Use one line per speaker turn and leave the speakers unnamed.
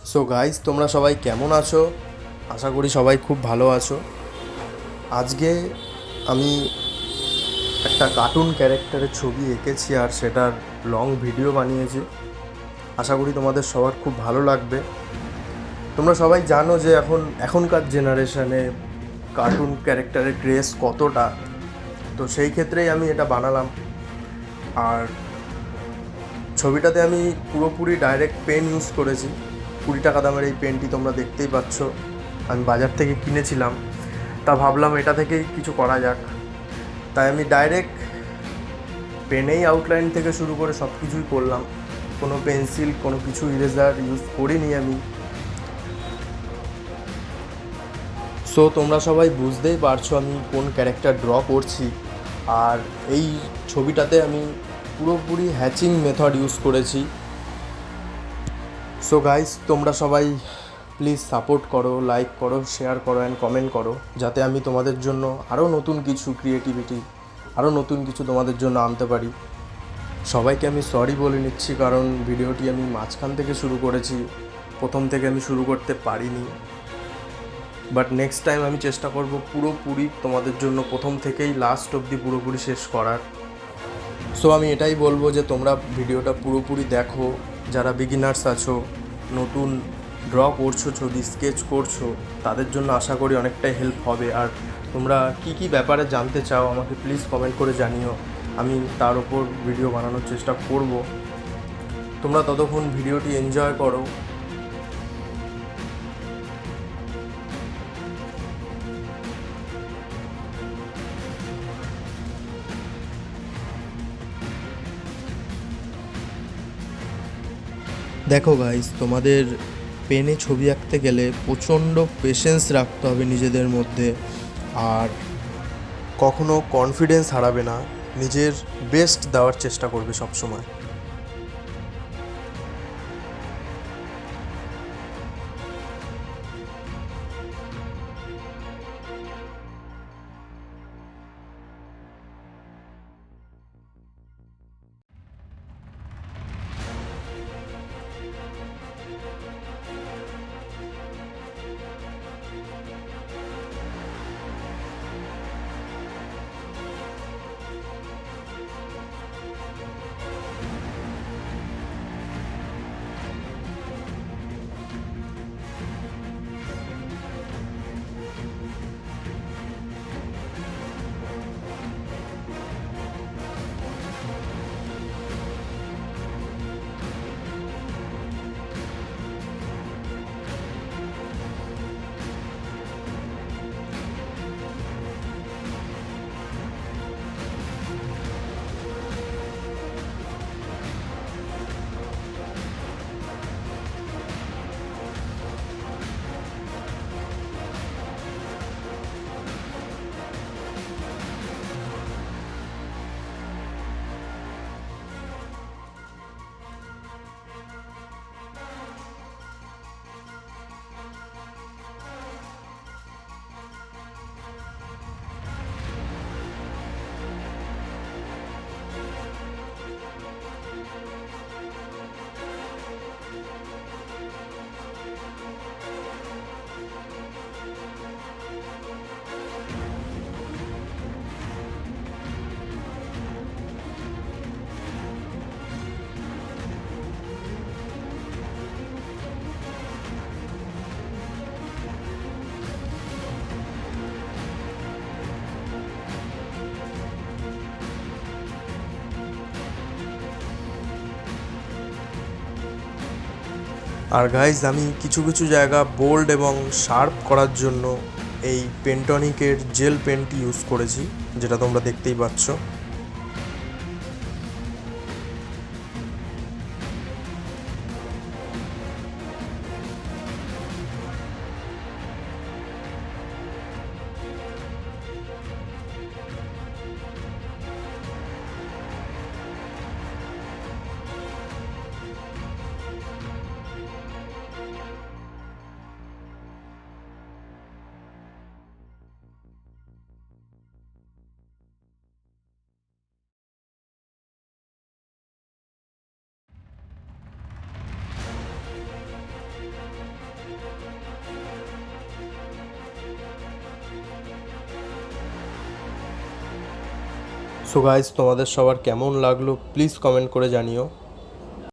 So guys, তোমরা সবাই কেমন আছো? আশা করি সবাই খুব ভালো আছো। আজকে আমি একটা কার্টুন ক্যারেক্টারের ছবি এঁকেছি আর সেটার লং ভিডিও বানিয়েছি। আশা করি তোমাদের সবার খুব ভালো লাগবে। তোমরা সবাই জানো যে এখনকার জেনারেশনে কার্টুন ক্যারেক্টারের ক্রেজ কতটা, তো সেই ক্ষেত্রেই আমি এটা বানালাম। আর ছবিটাতে আমি পুরোপুরি ডাইরেক্ট পেন ইউজ করেছি। 20 টাকা দামের এই পেনটি তোমরা দেখতেই পাচ্ছ, আমি বাজার থেকে কিনেছিলাম। তা ভাবলাম এটা থেকেই কিছু করা যাক, তাই আমি ডাইরেক্ট পেনেই আউটলাইন থেকে শুরু করে সব কিছুই করলাম। কোনো পেন্সিল, কোনো কিছু ইরেজার ইউজ করিনি আমি। সো তোমরা সবাই বুঝতেই পারছো আমি কোন ক্যারেক্টার ড্র করছি। আর এই ছবিটাতে আমি পুরোপুরি হ্যাচিং মেথড ইউজ করেছি। সো গাইস, তোমরা সবাই প্লিজ সাপোর্ট করো, লাইক করো, শেয়ার করো অ্যান্ড কমেন্ট করো, যাতে আমি তোমাদের জন্য আরও নতুন কিছু ক্রিয়েটিভিটি, আরও নতুন কিছু তোমাদের জন্য আনতে পারি। সবাইকে আমি সরি বলে নিচ্ছি, কারণ ভিডিওটি আমি মাঝখান থেকে শুরু করেছি, প্রথম থেকে আমি শুরু করতে পারিনি। বাট নেক্সট টাইম আমি চেষ্টা করব পুরোপুরি তোমাদের জন্য প্রথম থেকেই লাস্ট অবধি পুরোপুরি শেষ করার। সো আমি এটাই বলবো যে তোমরা ভিডিওটা পুরোপুরি দেখো। যারা বিগিনার্স আছো, নতুন ড্র করছো, ছবি স্কেচ করছো, তাদের জন্য আশা করি অনেকটাই হেল্প হবে। আর তোমরা কী কী ব্যাপারে জানতে চাও আমাকে প্লিজ কমেন্ট করে জানিও, আমি তার ওপর ভিডিও বানানোর চেষ্টা করব। তোমরা ততক্ষণ ভিডিওটি এনজয় করো। দেখো গাইস, তোমাদের পেনে ছবি আঁকতে গেলে প্রচণ্ড পেশেন্স রাখতে হবে নিজেদের মধ্যে, আর কখনো কনফিডেন্স হারাবে না, নিজের বেস্ট দেওয়ার চেষ্টা করবে সব সময়। আর গাইজ, আমি কিছু কিছু জায়গা বোল্ড এবং শার্প করার জন্য এই পেন্টনিকের জেল পেনটি ইউজ করেছি, যেটা তোমরা দেখতেই পাচ্ছ। সো গাইস, তোমাদের সবার কেমন লাগলো প্লিজ কমেন্ট করে জানিও।